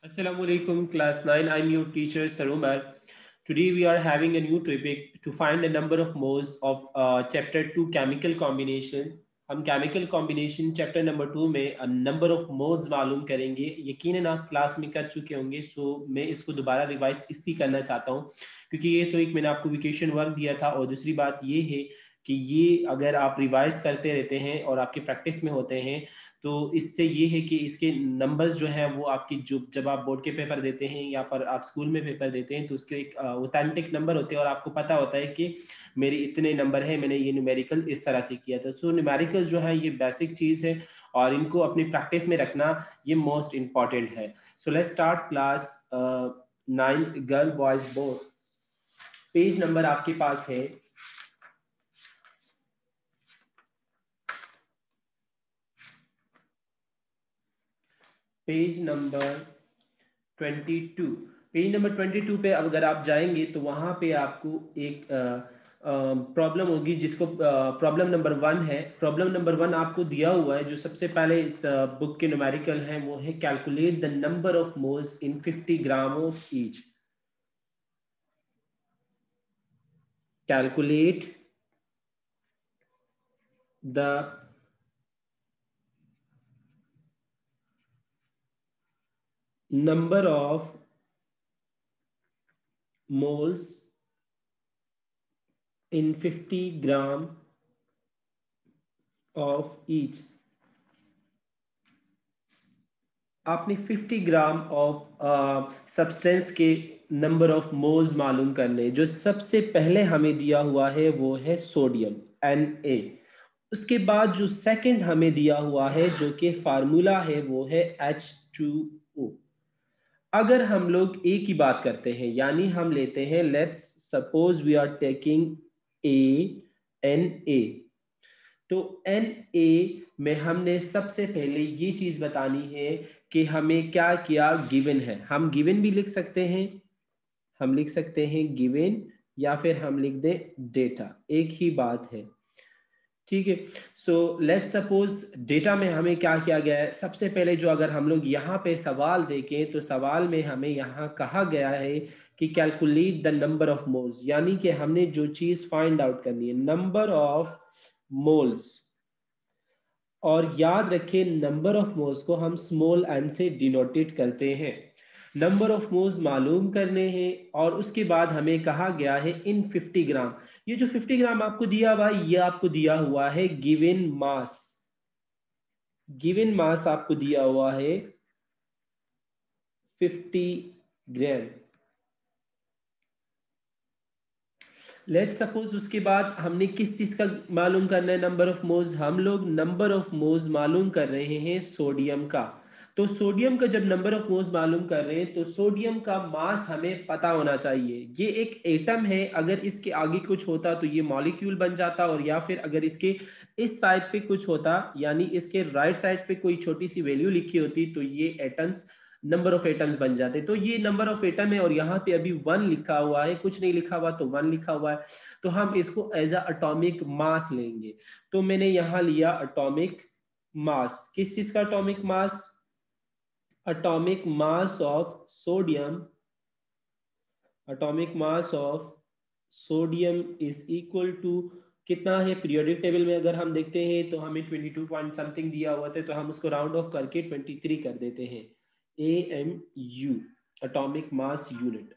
Assalamu alaikum, class 9. I'm your teacher, Sarumar. Today we are having a new topic to find a number of moles of chapter 2 chemical combination. हम chemical combination chapter number 2 में a number of moles मालूम करेंगे. यकीनन आप class में कर चुके होंगे, सो मैं इसको दोबारा रिवाइज इसलिए करना चाहता हूँ क्योंकि ये तो एक मैंने आपको वेकेशन वर्क दिया था, और दूसरी बात ये है कि ये अगर आप रिवाइज करते रहते हैं और आपकी प्रैक्टिस में होते हैं तो इससे ये है कि इसके नंबर्स जो हैं वो आपकी जो जब आप बोर्ड के पेपर देते हैं या पर आप स्कूल में पेपर देते हैं तो उसके एक ऑथेंटिक नंबर होते हैं और आपको पता होता है कि मेरे इतने नंबर है, मैंने ये न्यूमेरिकल इस तरह से किया था. सो न्यूमेरिकल जो है ये बेसिक चीज़ है और इनको अपनी प्रैक्टिस में रखना ये मोस्ट इम्पॉर्टेंट है. So let's start class 9 girl boys both. Page number आपके पास है पेज नंबर 22. पेज नंबर 22 पे अगर आप जाएंगे तो वहां पे आपको एक प्रॉब्लम होगी जिसको प्रॉब्लम नंबर 1 है. प्रॉब्लम नंबर 1 आपको दिया हुआ है. जो सबसे पहले इस बुक के न्यूमेरिकल हैं वो है calculate the number of moles in 50 gram of each. Calculate the number of moles in 50 gram of each. आपने 50 ग्राम ऑफ सब्सटेंस के नंबर ऑफ मोल्स मालूम करने. जो सबसे पहले हमें दिया हुआ है वो है सोडियम Na. उसके बाद जो सेकंड हमें दिया हुआ है जो कि फार्मूला है वो है H2O. अगर हम लोग ए की बात करते हैं यानी हम लेते हैं let's suppose we are taking Na. तो Na में हमने सबसे पहले ये चीज बतानी है कि हमें क्या क्या गिवन है. हम गिवन भी लिख सकते हैं, हम लिख सकते हैं गिवन या फिर हम लिख दें डेटा, एक ही बात है. ठीक है. सो लेट्स सपोज डेटा में हमें क्या किया गया है. सबसे पहले जो अगर हम लोग यहाँ पे सवाल देखें तो सवाल में हमें यहाँ कहा गया है कि calculate the number of moles, यानी कि हमने जो चीज फाइंड आउट करनी है नंबर ऑफ मोल्स. और याद रखें नंबर ऑफ मोल्स को हम स्मॉल एन से डिनोटेट करते हैं. नंबर ऑफ मोल्स मालूम करने हैं और उसके बाद हमें कहा गया है इन 50 ग्राम. ये जो 50 ग्राम आपको दिया हुआ है ये आपको दिया हुआ है गिवन मास. गिवन मास आपको दिया हुआ है 50 ग्राम. लेट सपोज उसके बाद हमने किस चीज का मालूम करना है नंबर ऑफ मोल्स. हम लोग नंबर ऑफ मोल्स मालूम कर रहे हैं सोडियम का. तो सोडियम का जब नंबर ऑफ मोल्स मालूम कर रहे हैं तो सोडियम का मास हमें पता होना चाहिए. ये एक एटम है, अगर इसके आगे कुछ होता तो ये मॉलिक्यूल बन जाता, और या फिर अगर इसके इस साइड पे कुछ होता यानी इसके राइट साइड पे कोई छोटी सी वैल्यू लिखी होती तो ये एटम्स नंबर ऑफ एटम्स बन जाते. तो ये नंबर ऑफ एटम है और यहाँ पे अभी 1 लिखा हुआ है, कुछ नहीं लिखा हुआ तो 1 लिखा हुआ है. तो हम इसको एज अ एटॉमिक मास लेंगे. तो मैंने यहाँ लिया एटॉमिक मास. किस चीज का atomic mass? Atomic mass of sodium. Atomic mass of sodium is equal to कितना है पीरियोडिक टेबल में अगर हम देखते हैं तो हमें 22 पॉइंट समथिंग दिया हुआ था, तो हम उसको राउंड ऑफ करके 23 कर देते हैं. AMU atomic mass unit.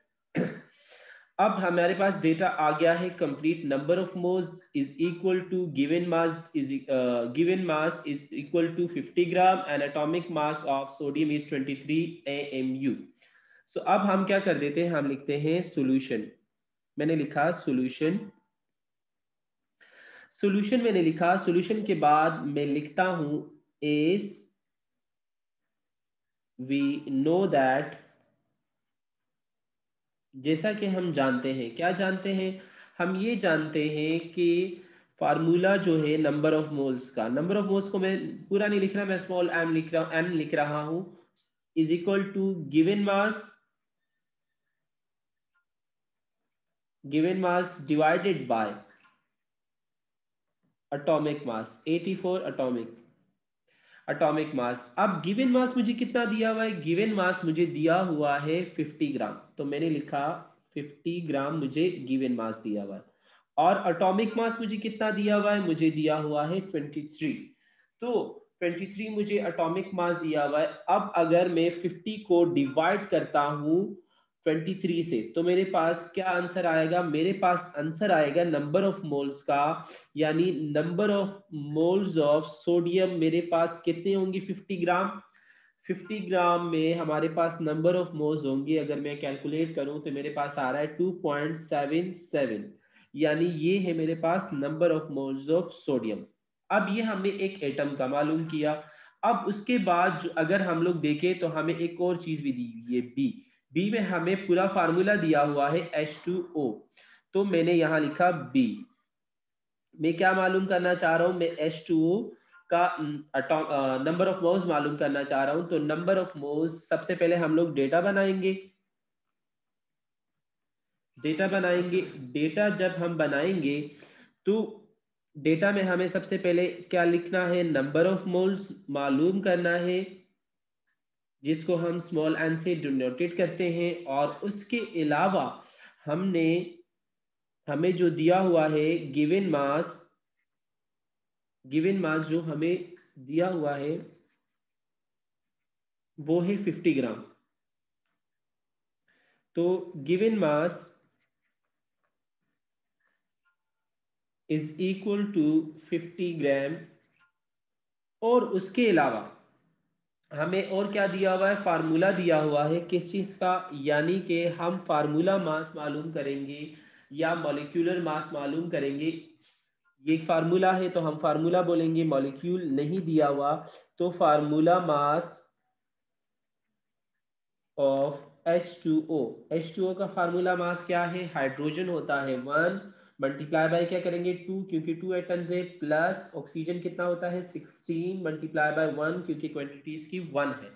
अब हमारे पास डेटा आ गया है complete. Number of moles is equal to given mass is equal to 50 gram and atomic mass of sodium is 23 AMU. So अब हम क्या कर देते हैं, हम लिखते हैं सॉल्यूशन. मैंने लिखा सॉल्यूशन. सॉल्यूशन मैंने लिखा. सॉल्यूशन के बाद मैं लिखता हूं इज वी नो दैट. जैसा कि हम जानते हैं, क्या जानते हैं, हम ये जानते हैं कि फार्मूला जो है नंबर ऑफ मोल्स का, नंबर ऑफ मोल्स को मैं पूरा नहीं लिख रहा, मैं स्मॉल एम लिख रहा हूं, एन लिख रहा हूं, is equal to given mass divided by atomic mass 84 atomic. Atomic mass. अब गिवन मास मुझे कितना दिया हुआ है? गिवन मास मुझे दिया हुआ है 50 ग्राम, तो मैंने लिखा 50 ग्राम मुझे गिवन मास दिया हुआ है। और एटॉमिक मास मुझे कितना दिया हुआ है? मुझे दिया हुआ है 23। तो 23 मुझे एटॉमिक मास दिया हुआ है। अब अगर मैं 50 को डिवाइड करता हूँ 23 से, तो मेरे पास क्या आंसर आएगा? मेरे पास आंसर आएगा नंबर ऑफ मोल्स का, यानी number of moles of sodium मेरे पास कितने होंगे? 50 ग्राम। 50 ग्राम में हमारे पास नंबर ऑफ मोल्स होंगे, अगर मैं कैलकुलेट करूं तो मेरे पास आ रहा है 2.77, यानी ये है मेरे पास number of moles of sodium. अब ये हमने एक एटम का मालूम किया। अब उसके बाद अगर हम लोग देखें तो हमें एक और चीज भी दी हुई है, बी। बी में हमें पूरा फार्मूला दिया हुआ है H2O, तो मैंने यहां लिखा बी। मैं क्या मालूम करना चाह रहा हूं? मैं H2O का नंबर ऑफ मोल्स मालूम करना चाह रहा हूं। तो नंबर ऑफ मोल्स, सबसे पहले हम लोग डेटा बनाएंगे। डेटा बनाएंगे। डेटा जब हम बनाएंगे तो डेटा में हमें सबसे पहले क्या लिखना है? नंबर ऑफ मोल्स मालूम करना है, जिसको हम स्मॉल एन से डिनोटेट करते हैं। और उसके अलावा हमने हमें जो दिया हुआ है गिवन मास, गिवन मास जो हमें दिया हुआ है वो है 50 ग्राम। तो given mass is equal to 50 gram. और उसके अलावा हमें और क्या दिया हुआ है? फार्मूला दिया हुआ है किस चीज का? यानी कि हम फार्मूला मास मालूम करेंगे या मॉलिक्यूलर मास मालूम करेंगे। ये एक फार्मूला है तो हम फार्मूला बोलेंगे, मॉलिक्यूल नहीं दिया हुआ तो formula mass of H2O। H2O का फार्मूला मास क्या है? हाइड्रोजन होता है 1, मल्टीप्लाई बाय क्या करेंगे? 2, क्योंकि 2 एटम्स है, प्लस ऑक्सीजन कितना होता है? 16, मल्टीप्लाई बाय 1, क्योंकि क्वांटिटी इसकी 1 है।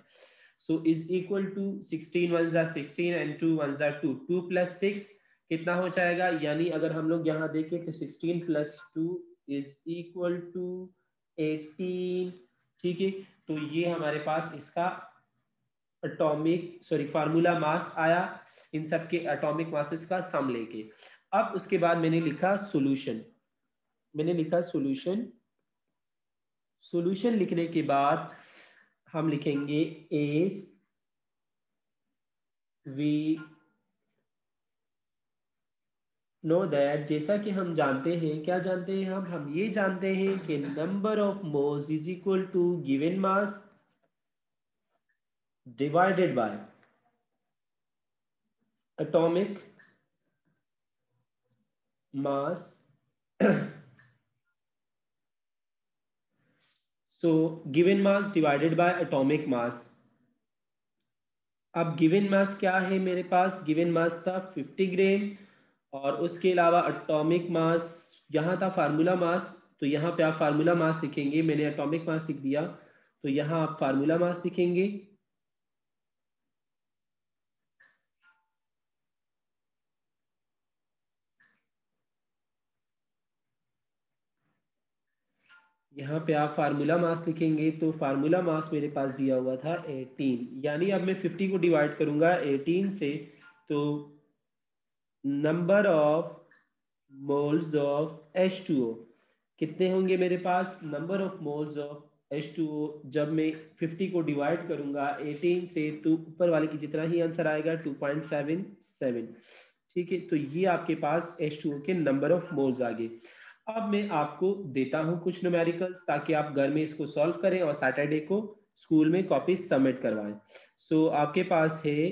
सो इज इक्वल टू 16 1 जा 16 एंड 2 1 जा 2, 2 प्लस 6 कितना हो जाएगा? यानी अगर हम लोग यहाँ देखें तो 16 प्लस 2 इज इक्वल टू 18। ठीक है, तो ये हमारे पास इसका एटॉमिक सॉरी फार्मूला मास आया, इन सब के एटॉमिक मासेस का सम लेके। अब उसके बाद मैंने लिखा सॉल्यूशन। मैंने लिखा सॉल्यूशन। सॉल्यूशन लिखने के बाद हम लिखेंगे एस वी नो दैट, जैसा कि हम जानते हैं, क्या जानते हैं हम ये जानते हैं कि number of moles is equal to given mass divided by atomic mass. So given mass divided by atomic mass. अब गिवन मास क्या है? मेरे पास गिवन मास था 50 ग्राम, और उसके अलावा एटॉमिक मास यहाँ था फार्मूला मास, तो यहाँ पे आप फार्मूला मास लिखेंगे। मैंने एटॉमिक मास लिख दिया, तो यहाँ आप फार्मूला मास लिखेंगे। यहाँ पे आप फार्मूला मास लिखेंगे, तो फार्मूला मास मेरे पास दिया हुआ था 18, यानी अब मैं 50 को डिवाइड करूंगा 18 से, तो number of moles of H2O कितने होंगे मेरे पास? Number of moles of H2O जब मैं 50 को डिवाइड करूंगा 18 से, तो ऊपर वाले की जितना ही आंसर आएगा 2.77। ठीक है, तो ये आपके पास H2O के नंबर ऑफ मोल्स आ गए। अब मैं आपको देता हूं कुछ न्यूमेरिकल्स, ताकि आप घर में इसको सॉल्व करें और सैटरडे को स्कूल में कॉपी सबमिट करवाएं। सो आपके पास है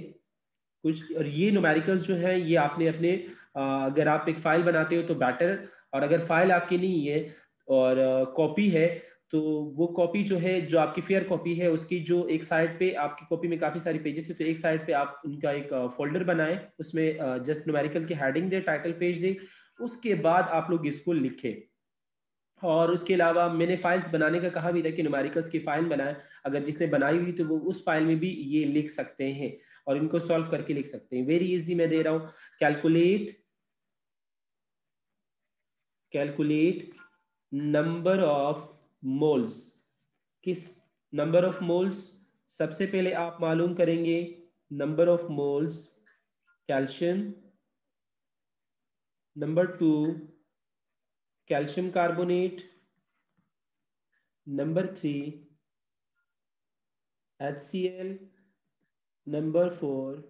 कुछ, और ये न्यूमेरिकल्स जो है ये आपने अपने अगर आप एक फाइल बनाते हो तो बेटर, और अगर फाइल आपकी नहीं है और कॉपी है, तो वो कॉपी जो है, जो आपकी फेयर कॉपी है, उसकी जो एक साइड पे, आपकी कॉपी में काफी सारी पेजेस है, तो एक साइड पे आप उनका एक फोल्डर बनाएं, उसमें जस्ट न्यूमेरिकल की हेडिंग दे, टाइटल पेज दे, उसके बाद आप लोग इसको लिखें। और उसके अलावा मैंने फाइल्स बनाने का कहा भी था कि न्यूमेरिकल्स की फाइल बनाएं, अगर जिसने बनाई हुई तो वो उस फाइल में भी ये लिख सकते हैं और इनको सॉल्व करके लिख सकते हैं। वेरी इजी मैं दे रहा हूं। Calculate calculate number of moles, किस नंबर ऑफ मोल्स, सबसे पहले आप मालूम करेंगे number of moles calcium, number 2 calcium carbonate, number 3 HCl, number 4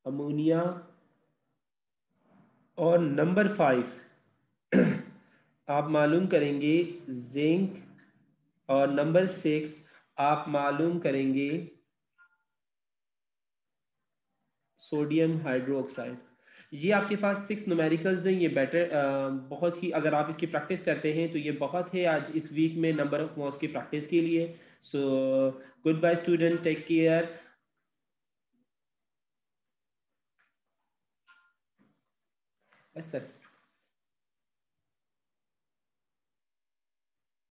ammonia, और नंबर 5 आप मालूम करेंगे जिंक, और नंबर 6 आप मालूम करेंगे सोडियम हाइड्रोक्साइड। ये आपके पास 6 न्यूमेरिकल्स हैं। ये बेटर बहुत ही, अगर आप इसकी प्रैक्टिस करते हैं तो ये बहुत है आज इस वीक में नंबर ऑफ मॉस की प्रैक्टिस के लिए। So good bye student, take care. बस सर।